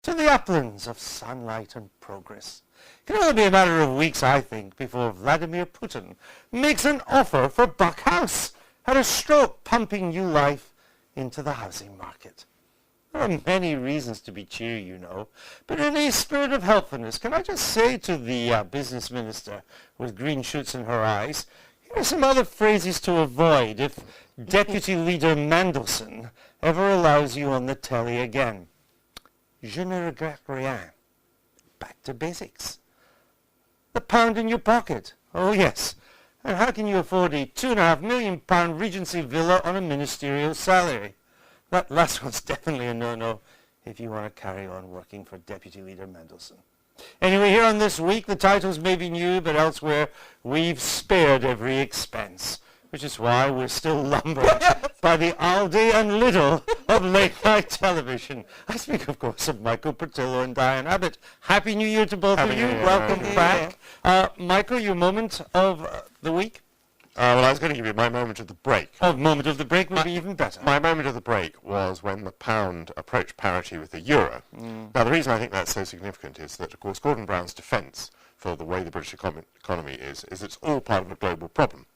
to the uplands of sunlight and progress. It can only be a matter of weeks, I think, before Vladimir Putin makes an offer for Buck House at a stroke, pumping new life into the housing market. There are many reasons to be cheery, you know, but in a spirit of helpfulness, can I just say to the business minister with green shoots in her eyes, here are some other phrases to avoid if Deputy Leader Mandelson ever allows you on the telly again. Je ne regrette rien. Back to basics. The pound in your pocket. Oh yes. And how can you afford a £2.5 million Regency villa on a ministerial salary? That last one's definitely a no-no if you want to carry on working for Deputy Leader Mandelson. Anyway, here on This Week, the titles may be new, but elsewhere we've spared every expense, which is why we're still lumbered by the Aldi and Lidl of late-night television. I speak, of course, of Michael Portillo and Diane Abbott. Happy New Year to both of you. Welcome back. Michael, your moment of the week? Well, I was going to give you my moment of the break. Oh, moment of the break would be even better. My moment of the break was when the pound approached parity with the euro. Now, the reason I think that's so significant is that, of course, Gordon Brown's defence for the way the British economy is it's all part of a global problem.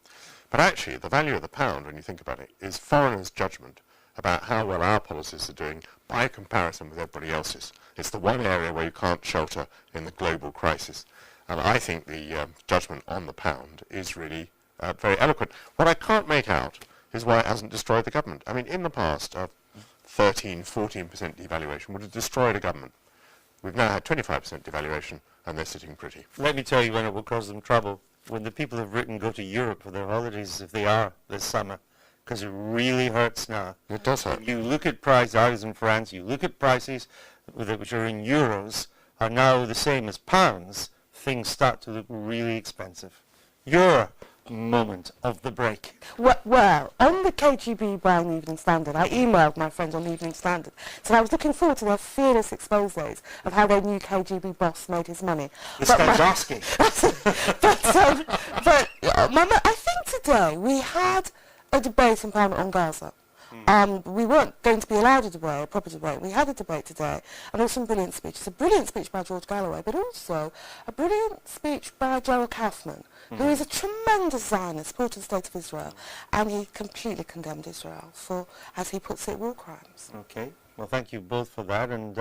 But actually, the value of the pound, when you think about it, is foreigners' judgment about how well our policies are doing by comparison with everybody else's. It's the one area where you can't shelter in the global crisis. And I think the judgment on the pound is really very eloquent. What I can't make out is why it hasn't destroyed the government. I mean, in the past, 13, 14% devaluation would have destroyed a government. We've now had 25% devaluation, and they're sitting pretty. Let me tell you when it will cause them trouble. When the people of Britain go to Europe for their holidays, if they are this summer, because it really hurts now. It does hurt. You look at prices, I was in France, you look at prices which are in euros, are now the same as pounds, things start to look really expensive. Your moment of the break. Well, on the KGB Brown Evening Standard, I emailed my friends on the Evening Standard, so I was looking forward to their fearless exposés of how their new KGB boss made his money. Stanislavski. Mama, I think today we had a debate in Parliament on Gaza. We weren't going to be allowed a proper debate. We had a debate today, and also some brilliant speeches. A brilliant speech by George Galloway, but also a brilliant speech by Gerald Kaufman, who is a tremendous Zionist, supporter of the State of Israel, and he completely condemned Israel for, as he puts it, war crimes. Okay. Well, thank you both for that. And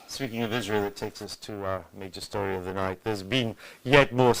speaking of Israel, it takes us to our major story of the night. There's been yet more